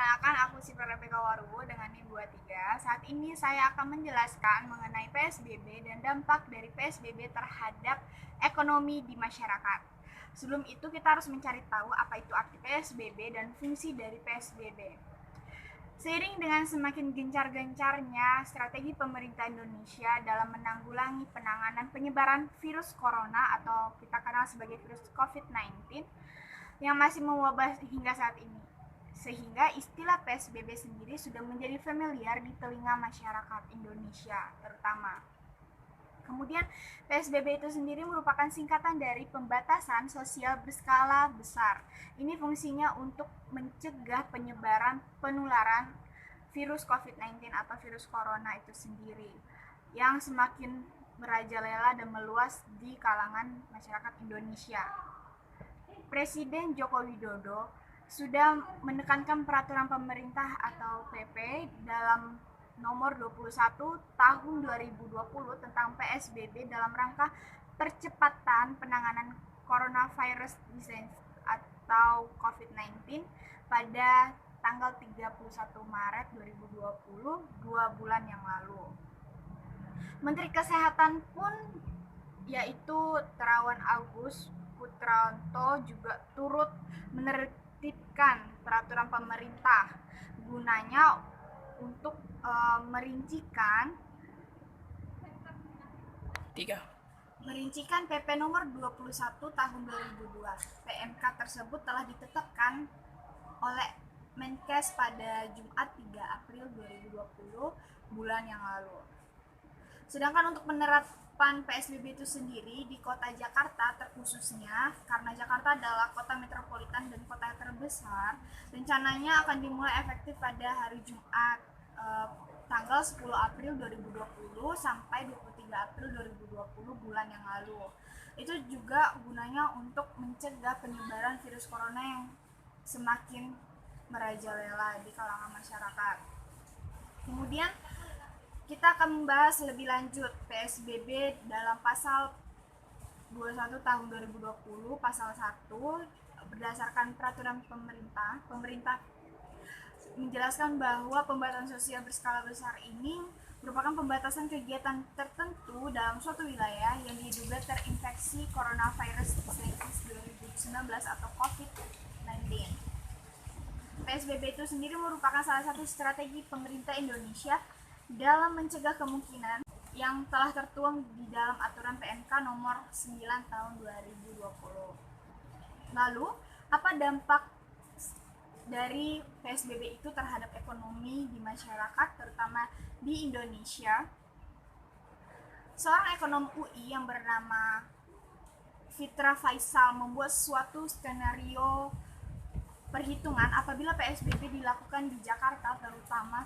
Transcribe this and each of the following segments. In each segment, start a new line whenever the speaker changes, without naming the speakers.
Perkenalkan, aku Sifra Rebeka Warubo dengan NIM 23. Saat ini saya akan menjelaskan mengenai PSBB dan dampak dari PSBB terhadap ekonomi di masyarakat. Sebelum itu kita harus mencari tahu apa itu arti PSBB dan fungsi dari PSBB. Seiring dengan semakin gencar-gencarnya strategi pemerintah Indonesia dalam menanggulangi penanganan penyebaran virus corona atau kita kenal sebagai virus COVID-19 yang masih mewabah hingga saat ini, sehingga istilah PSBB sendiri sudah menjadi familiar di telinga masyarakat Indonesia terutama. Kemudian PSBB itu sendiri merupakan singkatan dari pembatasan sosial berskala besar. Ini fungsinya untuk mencegah penyebaran penularan virus COVID-19 atau virus corona itu sendiri yang semakin merajalela dan meluas di kalangan masyarakat Indonesia. Presiden Joko Widodo sudah menekankan peraturan pemerintah atau PP dalam nomor 21 tahun 2020 tentang PSBB dalam rangka percepatan penanganan coronavirus disease atau COVID-19 pada tanggal 31 Maret 2020, 2 bulan yang lalu. Menteri Kesehatan pun yaitu Terawan Agus Putranto juga turut menertibkan peraturan pemerintah gunanya untuk merincikan PP nomor 21 tahun 2002. PMK tersebut telah ditetapkan oleh Menkes pada Jumat 3 April 2020 bulan yang lalu. Sedangkan untuk penerapan PSBB itu sendiri di kota Jakarta terkhususnya, karena Jakarta adalah kota metropolitan dan kota terbesar, rencananya akan dimulai efektif pada hari Jumat tanggal 10 April 2020 sampai 23 April 2020 bulan yang lalu. Itu juga gunanya untuk mencegah penyebaran virus corona yang semakin merajalela di kalangan masyarakat. Kemudian kita akan membahas lebih lanjut PSBB dalam pasal 21 tahun 2020 pasal 1 berdasarkan peraturan pemerintah menjelaskan bahwa pembatasan sosial berskala besar ini merupakan pembatasan kegiatan tertentu dalam suatu wilayah yang diduga terinfeksi coronavirus disease 2019 atau COVID-19. PSBB itu sendiri merupakan salah satu strategi pemerintah Indonesia dalam mencegah kemungkinan yang telah tertuang di dalam aturan PMK nomor 9 tahun 2020. Lalu, apa dampak dari PSBB itu terhadap ekonomi di masyarakat, terutama di Indonesia? Seorang ekonom UI yang bernama Fitra Faisal membuat suatu skenario perhitungan apabila PSBB dilakukan di Jakarta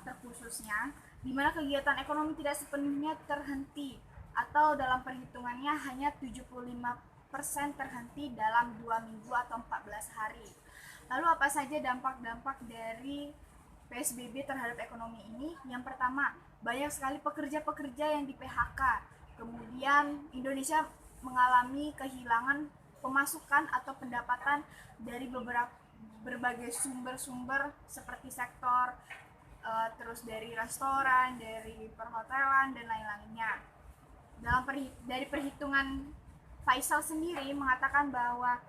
terkhususnya, di mana kegiatan ekonomi tidak sepenuhnya terhenti atau dalam perhitungannya hanya 75% terhenti dalam 2 minggu atau 14 hari. Lalu apa saja dampak-dampak dari PSBB terhadap ekonomi ini? Yang pertama, banyak sekali pekerja-pekerja yang di PHK. Kemudian Indonesia mengalami kehilangan pemasukan atau pendapatan dari berbagai sumber-sumber seperti sektor terus dari restoran, dari perhotelan dan lain-lainnya. Dari perhitungan Faisal sendiri mengatakan bahwa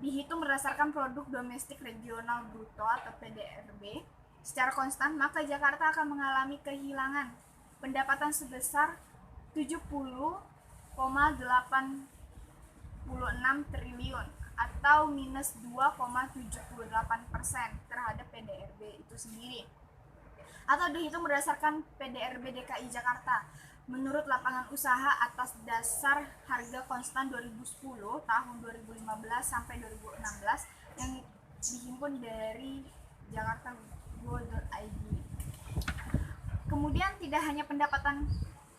dihitung berdasarkan produk domestik regional bruto atau PDRB secara konstan, maka Jakarta akan mengalami kehilangan pendapatan sebesar 70,86 triliun atau minus 2,78% terhadap PDRB itu sendiri. Atau dihitung berdasarkan PDRB DKI Jakarta menurut lapangan usaha atas dasar harga konstan 2010 tahun 2015 sampai 2016 yang dihimpun dari jakarta.go.id. Kemudian tidak hanya pendapatan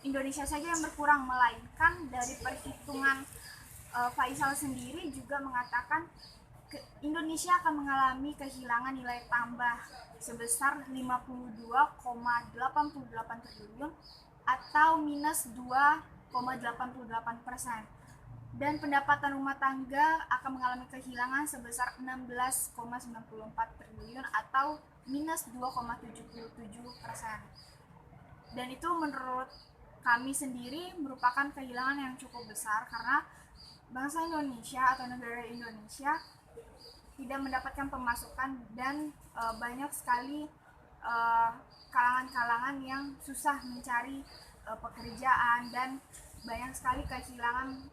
Indonesia saja yang berkurang, melainkan dari perhitungan Faisal sendiri juga mengatakan Indonesia akan mengalami kehilangan nilai tambah sebesar 52,88 triliun atau minus 2,88%. dan pendapatan rumah tangga akan mengalami kehilangan sebesar 16,94 triliun atau minus 2,77%. Dan itu menurut kami sendiri merupakan kehilangan yang cukup besar karena bangsa Indonesia atau negara Indonesia tidak mendapatkan pemasukan dan banyak sekali kalangan-kalangan yang susah mencari pekerjaan dan banyak sekali kehilangan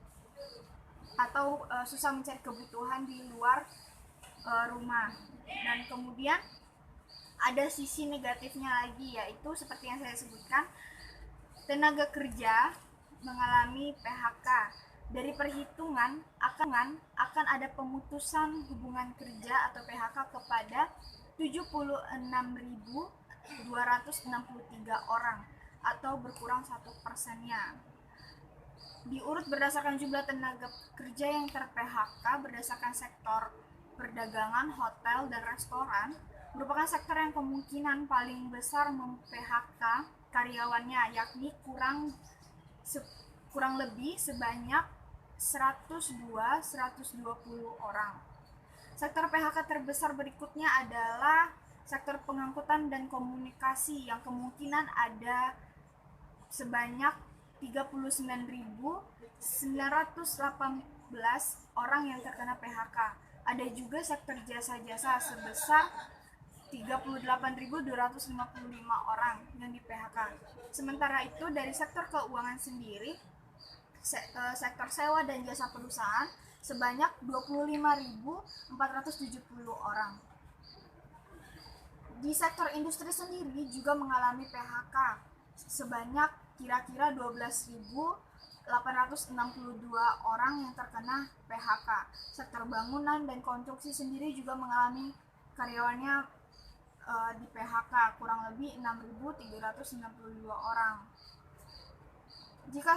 atau susah mencari kebutuhan di luar rumah. Dan kemudian ada sisi negatifnya lagi, yaitu seperti yang saya sebutkan, tenaga kerja mengalami PHK. Dari perhitungan akan ada pemutusan hubungan kerja atau PHK kepada 76.263 orang atau berkurang 1%-nya. Diurut berdasarkan jumlah tenaga kerja yang ter-PHK berdasarkan sektor perdagangan, hotel, dan restoran, merupakan sektor yang kemungkinan paling besar mem-PHK karyawannya, yakni kurang lebih sebanyak 120 orang. Sektor PHK terbesar berikutnya adalah sektor pengangkutan dan komunikasi yang kemungkinan ada sebanyak 39.918 orang yang terkena PHK. Ada juga sektor jasa-jasa sebesar 38.255 orang yang di PHK. Sementara itu dari sektor keuangan sendiri, sektor sewa dan jasa perusahaan sebanyak 25.470 orang. Di sektor industri sendiri juga mengalami PHK sebanyak kira-kira 12.862 orang yang terkena PHK. Sektor bangunan dan konstruksi sendiri juga mengalami karyawannya di PHK kurang lebih 6.392 orang. Jika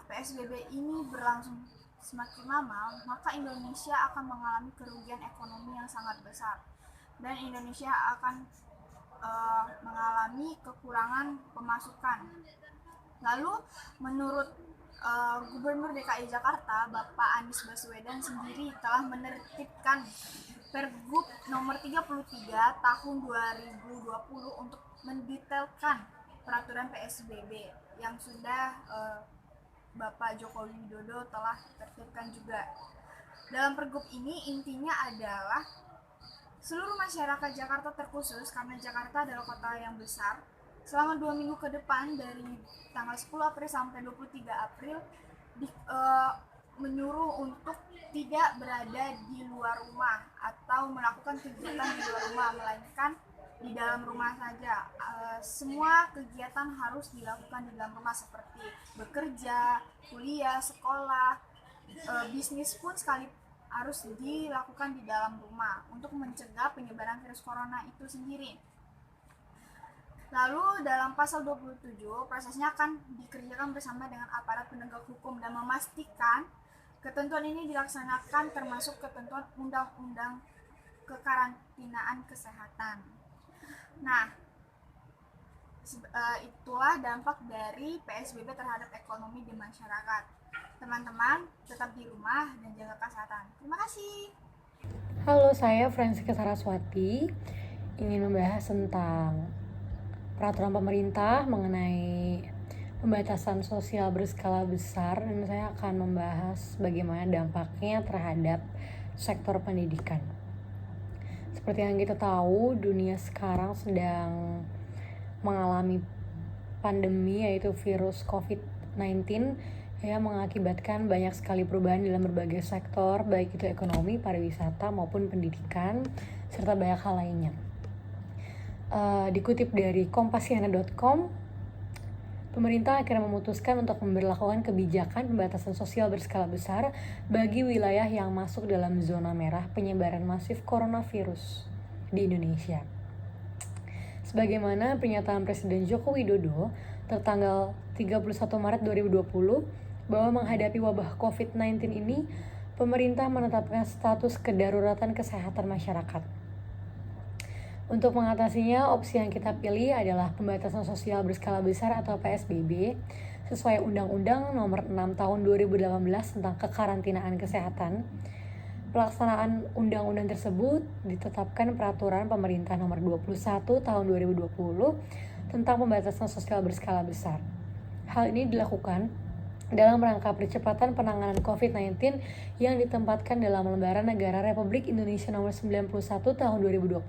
PSBB ini berlangsung semakin lama, maka Indonesia akan mengalami kerugian ekonomi yang sangat besar dan Indonesia akan mengalami kekurangan pemasukan. Lalu menurut Gubernur DKI Jakarta, Bapak Anies Baswedan sendiri telah menertibkan Pergub nomor 33 tahun 2020 untuk mendetailkan peraturan PSBB yang sudah Bapak Joko Widodo telah tertibkan juga. Dalam pergub ini intinya adalah seluruh masyarakat Jakarta terkhusus, karena Jakarta adalah kota yang besar, selama 2 minggu ke depan dari tanggal 10 April sampai 23 April menyuruh untuk tidak berada di luar rumah atau melakukan kegiatan di luar rumah, melainkan di dalam rumah saja. Semua kegiatan harus dilakukan di dalam rumah seperti bekerja, kuliah, sekolah, bisnis pun sekali harus dilakukan di dalam rumah untuk mencegah penyebaran virus corona itu sendiri. Lalu dalam pasal 27 prosesnya akan dikerjakan bersama dengan aparat penegak hukum dan memastikan ketentuan ini dilaksanakan termasuk ketentuan undang-undang kekarantinaan kesehatan. Nah, itulah dampak dari PSBB terhadap ekonomi di masyarakat. Teman-teman, tetap di rumah dan jaga kesehatan. Terima kasih.
Halo, saya Francisca Saraswati ingin membahas tentang peraturan pemerintah mengenai pembatasan sosial berskala besar, dan saya akan membahas bagaimana dampaknya terhadap sektor pendidikan. Seperti yang kita tahu, dunia sekarang sedang mengalami pandemi, yaitu virus COVID-19 yang mengakibatkan banyak sekali perubahan dalam berbagai sektor, baik itu ekonomi, pariwisata, maupun pendidikan, serta banyak hal lainnya. Dikutip dari kompasiana.com, pemerintah akhirnya memutuskan untuk memberlakukan kebijakan pembatasan sosial berskala besar bagi wilayah yang masuk dalam zona merah penyebaran masif coronavirus di Indonesia. Sebagaimana pernyataan Presiden Joko Widodo tertanggal 31 Maret 2020 bahwa menghadapi wabah COVID-19 ini, pemerintah menetapkan status kedaruratan kesehatan masyarakat. Untuk mengatasinya, opsi yang kita pilih adalah pembatasan sosial berskala besar atau PSBB sesuai Undang-Undang Nomor 6 Tahun 2018 tentang Kekarantinaan Kesehatan. Pelaksanaan undang-undang tersebut ditetapkan Peraturan Pemerintah Nomor 21 Tahun 2020 tentang pembatasan sosial berskala besar. Hal ini dilakukan dalam rangka percepatan penanganan COVID-19 yang ditempatkan dalam Lembaran Negara Republik Indonesia Nomor 91 Tahun 2020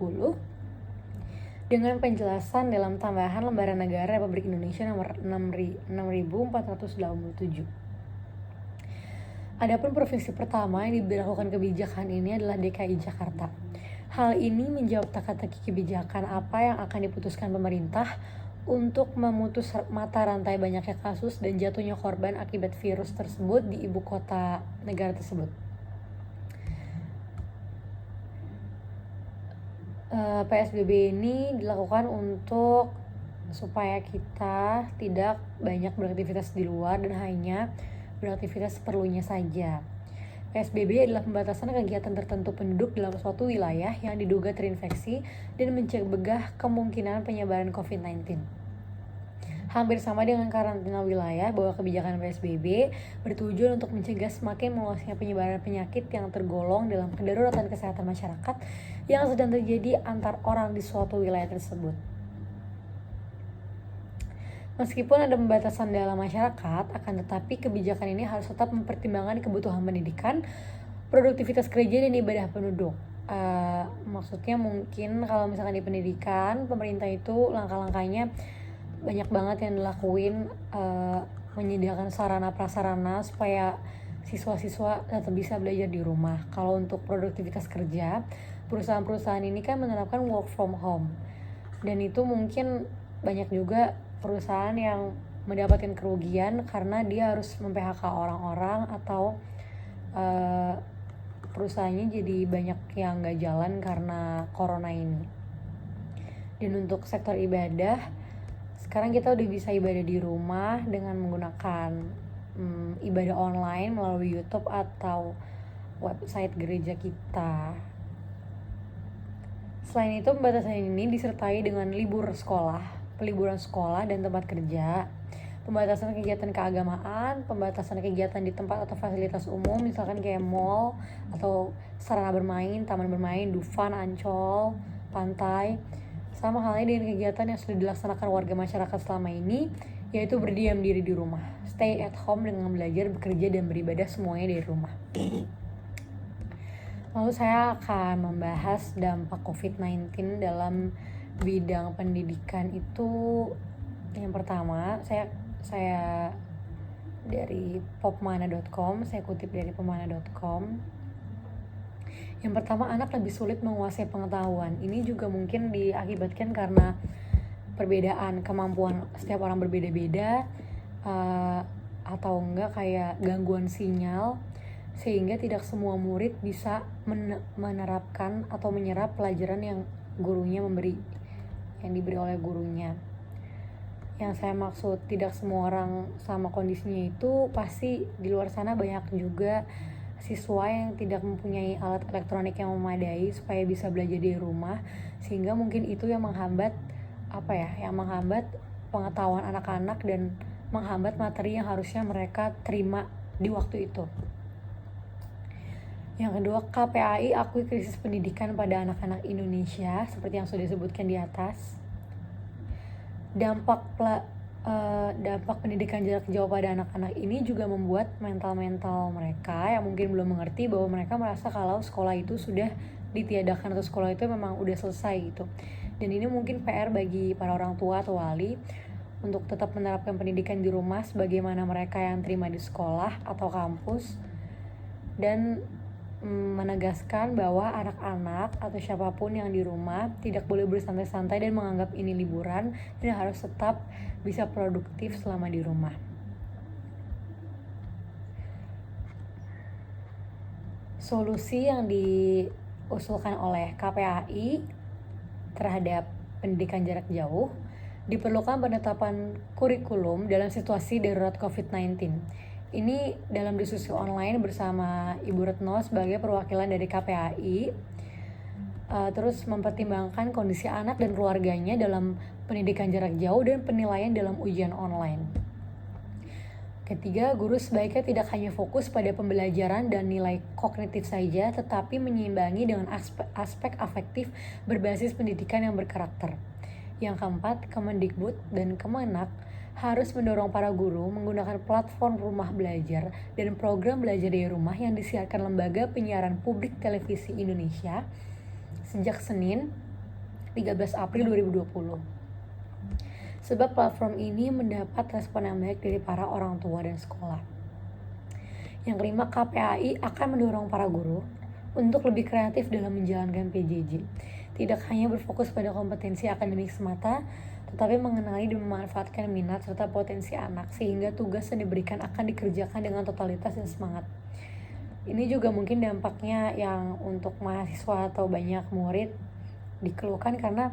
dengan penjelasan dalam tambahan Lembaran Negara Republik Indonesia Nomor 6487. Adapun provinsi pertama yang diberlakukan kebijakan ini adalah DKI Jakarta. Hal ini menjawab teka-teki kebijakan apa yang akan diputuskan pemerintah untuk memutus mata rantai banyaknya kasus dan jatuhnya korban akibat virus tersebut di ibu kota negara tersebut. PSBB ini dilakukan untuk supaya kita tidak banyak beraktivitas di luar dan hanya beraktivitas seperlunya saja. PSBB adalah pembatasan kegiatan tertentu penduduk dalam suatu wilayah yang diduga terinfeksi dan mencegah kemungkinan penyebaran COVID-19. Hampir sama dengan karantina wilayah, bahwa kebijakan PSBB bertujuan untuk mencegah semakin meluasnya penyebaran penyakit yang tergolong dalam kedaruratan kesehatan masyarakat yang sedang terjadi antar orang di suatu wilayah tersebut. Meskipun ada pembatasan dalam masyarakat, akan tetapi kebijakan ini harus tetap mempertimbangkan kebutuhan pendidikan, produktivitas kerja, dan ibadah penduduk. Maksudnya mungkin kalau misalkan di pendidikan, pemerintah itu langkah-langkahnya banyak banget yang dilakuin, menyediakan sarana-prasarana supaya siswa-siswa tetap bisa belajar di rumah. Kalau untuk produktivitas kerja, perusahaan-perusahaan ini kan menerapkan work from home, dan itu mungkin banyak juga perusahaan yang mendapatkan kerugian karena dia harus mem-PHK orang-orang atau perusahaannya jadi banyak yang gak jalan karena corona ini. Dan untuk sektor ibadah, sekarang kita udah bisa ibadah di rumah dengan menggunakan ibadah online melalui YouTube atau website gereja kita. Selain itu, pembatasan ini disertai dengan peliburan sekolah dan tempat kerja, pembatasan kegiatan keagamaan, pembatasan kegiatan di tempat atau fasilitas umum, misalkan kayak mall atau sarana bermain, taman bermain, Dufan, Ancol, pantai. Sama halnya dengan kegiatan yang sudah dilaksanakan warga masyarakat selama ini, yaitu berdiam diri di rumah, stay at home dengan belajar, bekerja, dan beribadah semuanya dari rumah. Lalu saya akan membahas dampak COVID-19 dalam bidang pendidikan itu. Yang pertama, saya dari popmana.com, saya kutip dari popmana.com. Yang pertama, anak lebih sulit menguasai pengetahuan. Ini juga mungkin diakibatkan karena perbedaan kemampuan setiap orang berbeda-beda, atau enggak kayak gangguan sinyal, sehingga tidak semua murid bisa menerapkan atau menyerap pelajaran yang diberi oleh gurunya. Yang saya maksud tidak semua orang sama kondisinya itu, pasti di luar sana banyak juga siswa yang tidak mempunyai alat elektronik yang memadai supaya bisa belajar di rumah, sehingga mungkin itu yang menghambat pengetahuan anak-anak dan menghambat materi yang harusnya mereka terima di waktu itu. Yang kedua, KPAI akui krisis pendidikan pada anak-anak Indonesia seperti yang sudah disebutkan di atas. Dampak pendidikan jarak jauh pada anak-anak ini juga membuat mental mereka yang mungkin belum mengerti bahwa mereka merasa kalau sekolah itu sudah ditiadakan atau sekolah itu memang udah selesai gitu. Dan ini mungkin PR bagi para orang tua atau wali untuk tetap menerapkan pendidikan di rumah sebagaimana mereka yang terima di sekolah atau kampus, dan menegaskan bahwa anak-anak atau siapapun yang di rumah tidak boleh bersantai-santai dan menganggap ini liburan, dan harus tetap bisa produktif selama di rumah. Solusi yang diusulkan oleh KPAI terhadap pendidikan jarak jauh, diperlukan penetapan kurikulum dalam situasi darurat COVID-19. Ini dalam diskusi online bersama Ibu Retno sebagai perwakilan dari KPAI, terus mempertimbangkan kondisi anak dan keluarganya dalam pendidikan jarak jauh dan penilaian dalam ujian online. Ketiga, guru sebaiknya tidak hanya fokus pada pembelajaran dan nilai kognitif saja, tetapi menyeimbangi dengan aspek afektif berbasis pendidikan yang berkarakter. Yang keempat, Kemendikbud dan Kemenak harus mendorong para guru menggunakan platform rumah belajar dan program belajar dari rumah yang disiarkan Lembaga Penyiaran Publik Televisi Indonesia sejak Senin 13 April 2020. Sebab platform ini mendapat respon yang baik dari para orang tua dan sekolah. Yang kelima, KPAI akan mendorong para guru untuk lebih kreatif dalam menjalankan PJJ. Tidak hanya berfokus pada kompetensi akademik semata, tetapi mengenali dan memanfaatkan minat serta potensi anak sehingga tugas yang diberikan akan dikerjakan dengan totalitas dan semangat. Ini juga mungkin dampaknya yang untuk mahasiswa atau banyak murid dikeluhkan karena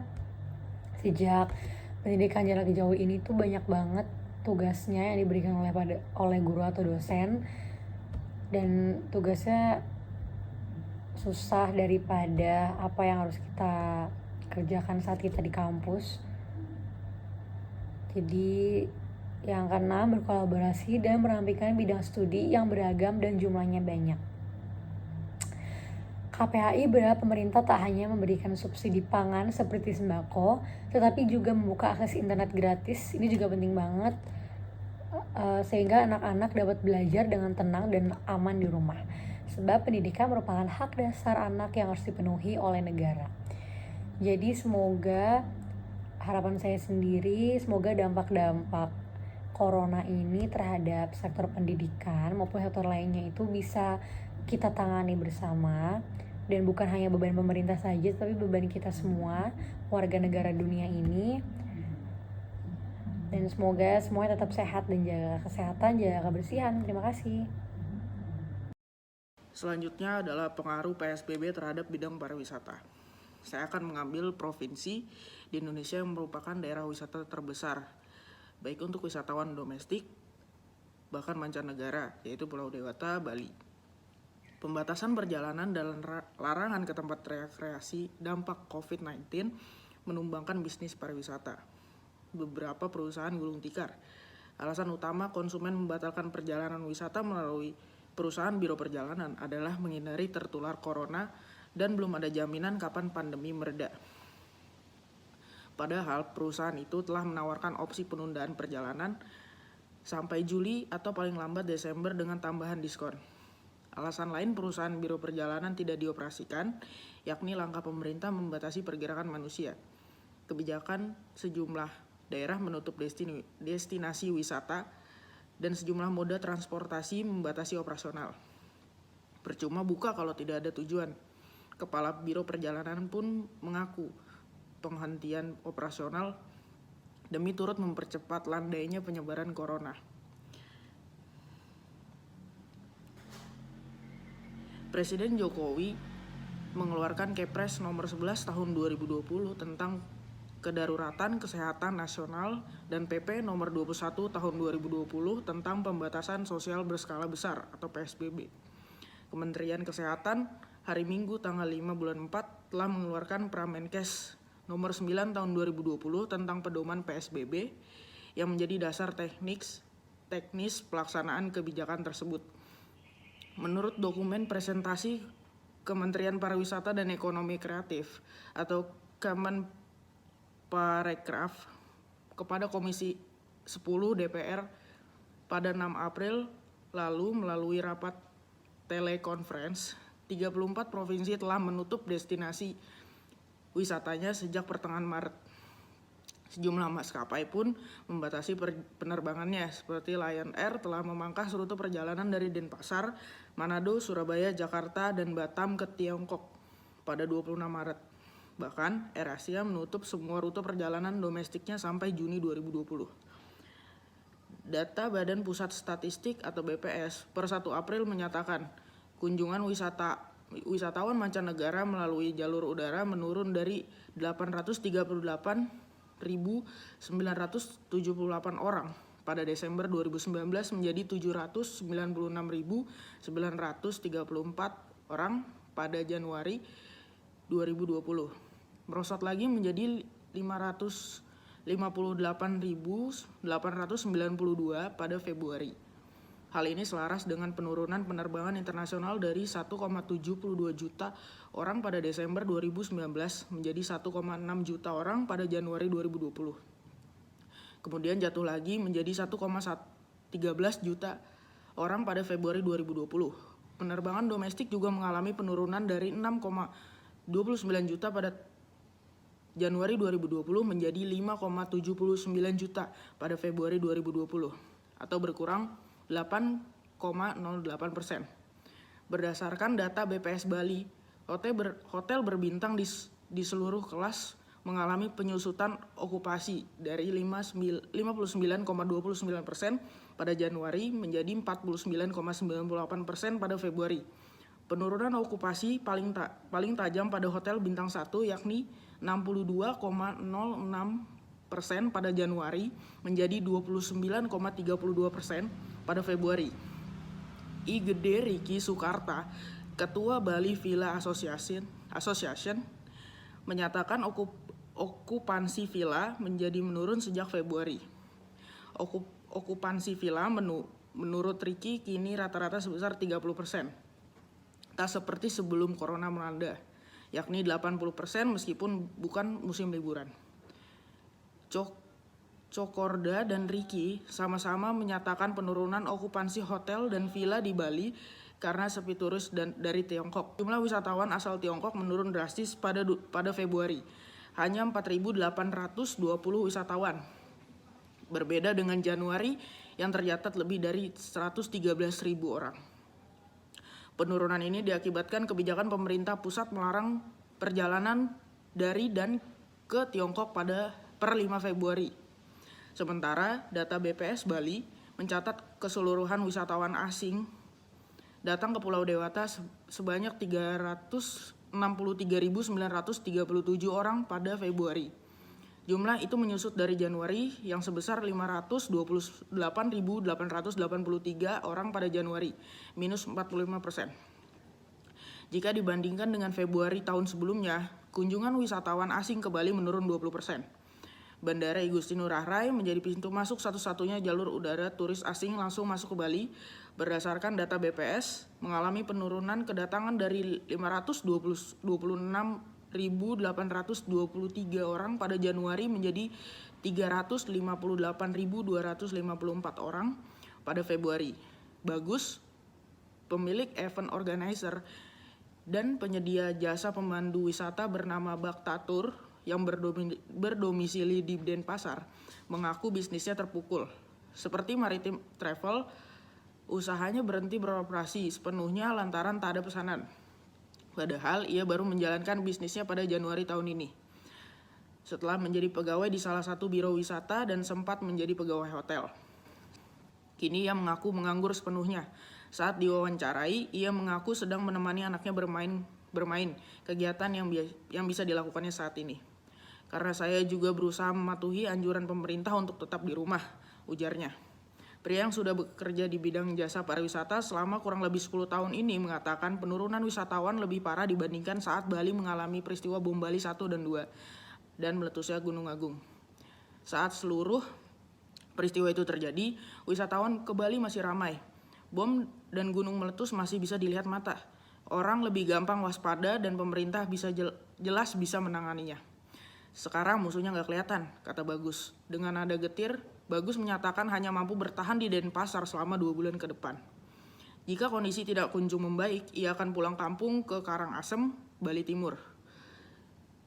sejak pendidikan jarak jauh ini tuh banyak banget tugasnya yang diberikan oleh guru atau dosen, dan tugasnya susah daripada apa yang harus kita kerjakan saat kita di kampus. Jadi yang keenam, berkolaborasi dan merampingkan bidang studi yang beragam dan jumlahnya banyak. KPAI berharap pemerintah tak hanya memberikan subsidi pangan seperti sembako, tetapi juga membuka akses internet gratis. Ini juga penting banget, sehingga anak-anak dapat belajar dengan tenang dan aman di rumah. Sebab pendidikan merupakan hak dasar anak yang harus dipenuhi oleh negara. Jadi semoga, harapan saya sendiri, semoga dampak-dampak corona ini terhadap sektor pendidikan maupun sektor lainnya itu bisa kita tangani bersama, dan bukan hanya beban pemerintah saja, tapi beban kita semua, warga negara dunia ini. Dan semoga semuanya tetap sehat dan jaga kesehatan, jaga kebersihan. Terima kasih.
Selanjutnya adalah pengaruh PSBB terhadap bidang pariwisata. Saya akan mengambil provinsi di Indonesia yang merupakan daerah wisata terbesar, baik untuk wisatawan domestik, bahkan mancanegara, yaitu Pulau Dewata, Bali. Pembatasan perjalanan dan larangan ke tempat rekreasi dampak COVID-19 menumbangkan bisnis pariwisata. Beberapa perusahaan gulung tikar. Alasan utama konsumen membatalkan perjalanan wisata melalui perusahaan biro perjalanan adalah menghindari tertular corona dan belum ada jaminan kapan pandemi mereda. Padahal perusahaan itu telah menawarkan opsi penundaan perjalanan sampai Juli atau paling lambat Desember dengan tambahan diskon. Alasan lain perusahaan biro perjalanan tidak dioperasikan, yakni langkah pemerintah membatasi pergerakan manusia. Kebijakan sejumlah daerah menutup destinasi wisata dan sejumlah moda transportasi membatasi operasional. Percuma buka kalau tidak ada tujuan. Kepala Biro Perjalanan pun mengaku penghentian operasional demi turut mempercepat landainya penyebaran corona. Presiden Jokowi mengeluarkan Kepres nomor 11 tahun 2020 tentang Kedaruratan Kesehatan Nasional dan PP nomor 21 tahun 2020 tentang Pembatasan Sosial Berskala Besar atau PSBB. Kementerian Kesehatan hari Minggu tanggal 5 bulan 4 telah mengeluarkan Pramenkes nomor 9 tahun 2020 tentang pedoman PSBB yang menjadi dasar teknis pelaksanaan kebijakan tersebut. Menurut dokumen presentasi Kementerian Pariwisata dan Ekonomi Kreatif atau Kemenparekraf kepada Komisi 10 DPR pada 6 April lalu melalui rapat telekonferensi, 34 provinsi telah menutup destinasi wisatanya sejak pertengahan Maret. Sejumlah maskapai pun membatasi penerbangannya, seperti Lion Air telah memangkas rute perjalanan dari Denpasar, Manado, Surabaya, Jakarta, dan Batam ke Tiongkok pada 26 Maret. Bahkan AirAsia menutup semua rute perjalanan domestiknya sampai Juni 2020. Data Badan Pusat Statistik atau BPS per 1 April menyatakan kunjungan wisatawan mancanegara melalui jalur udara menurun dari 838.978 orang pada Desember 2019 menjadi 796.934 orang pada Januari 2020. Merosot lagi menjadi 558.892 pada Februari. Hal ini selaras dengan penurunan penerbangan internasional dari 1,72 juta orang pada Desember 2019 menjadi 1,6 juta orang pada Januari 2020. Kemudian jatuh lagi menjadi 1,13 juta orang pada Februari 2020. Penerbangan domestik juga mengalami penurunan dari 6,29 juta pada Januari 2020 menjadi 5,79 juta pada Februari 2020 atau berkurang 8,08%. Berdasarkan data BPS Bali, hotel berbintang di seluruh kelas mengalami penyusutan okupasi dari 59,29% pada Januari menjadi 49,98% pada Februari. Penurunan okupasi paling tajam pada hotel bintang 1 yakni 62,06% pada Januari menjadi 29,32% pada Februari. I Gede Riki Sukarta, Ketua Bali Villa Association menyatakan okupansi villa menjadi menurun sejak Februari. Okupansi villa menurut Riki kini rata-rata sebesar 30%. Tak seperti sebelum corona melanda, yakni 80% meskipun bukan musim liburan. Cokorda dan Riki sama-sama menyatakan penurunan okupansi hotel dan villa di Bali karena sepi turis dari Tiongkok. Jumlah wisatawan asal Tiongkok menurun drastis pada Februari, hanya 4.820 wisatawan. Berbeda dengan Januari yang tercatat lebih dari 113.000 orang. Penurunan ini diakibatkan kebijakan pemerintah pusat melarang perjalanan dari dan ke Tiongkok per 5 Februari. Sementara data BPS Bali mencatat keseluruhan wisatawan asing datang ke Pulau Dewata sebanyak 363.937 orang pada Februari. Jumlah itu menyusut dari Januari yang sebesar 528.883 orang pada Januari, minus 45%. Jika dibandingkan dengan Februari tahun sebelumnya, kunjungan wisatawan asing ke Bali menurun 20%. Bandara Igusti Ngurah Rai menjadi pintu masuk satu-satunya jalur udara turis asing langsung masuk ke Bali. Berdasarkan data BPS, mengalami penurunan kedatangan dari 526.823 orang pada Januari menjadi 358.254 orang pada Februari. Bagus, pemilik event organizer dan penyedia jasa pemandu wisata bernama Baktatur yang berdomisili di Denpasar mengaku bisnisnya terpukul. Seperti Maritim Travel, usahanya berhenti beroperasi sepenuhnya lantaran tak ada pesanan. Padahal ia baru menjalankan bisnisnya pada Januari tahun ini. Setelah menjadi pegawai di salah satu biro wisata dan sempat menjadi pegawai hotel. Kini ia mengaku menganggur sepenuhnya. Saat diwawancarai, ia mengaku sedang menemani anaknya bermain kegiatan yang bisa dilakukannya saat ini. Karena saya juga berusaha mematuhi anjuran pemerintah untuk tetap di rumah, ujarnya. Pria yang sudah bekerja di bidang jasa pariwisata selama kurang lebih 10 tahun ini mengatakan penurunan wisatawan lebih parah dibandingkan saat Bali mengalami peristiwa bom Bali 1 dan 2 dan meletusnya Gunung Agung. Saat seluruh peristiwa itu terjadi, wisatawan ke Bali masih ramai. Bom dan gunung meletus masih bisa dilihat mata. Orang lebih gampang waspada dan pemerintah jelas bisa menanganinya. Sekarang musuhnya nggak kelihatan, kata Bagus. Dengan nada getir, Bagus menyatakan hanya mampu bertahan di Denpasar selama 2 bulan ke depan. Jika kondisi tidak kunjung membaik, ia akan pulang kampung ke Karangasem, Bali Timur.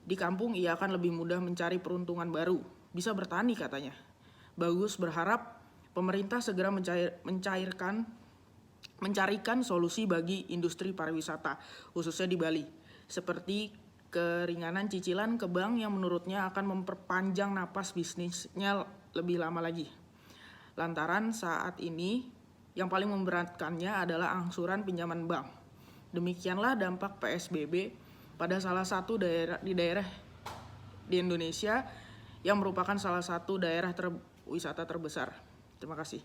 Di kampung ia akan lebih mudah mencari peruntungan baru, bisa bertani katanya. Bagus berharap pemerintah segera mencarikan solusi bagi industri pariwisata, khususnya di Bali, seperti keringanan cicilan ke bank yang menurutnya akan memperpanjang napas bisnisnya lebih lama lagi. Lantaran saat ini yang paling memberatkannya adalah angsuran pinjaman bank. Demikianlah dampak PSBB pada salah satu daerah di Indonesia yang merupakan salah satu daerah wisata terbesar. Terima kasih.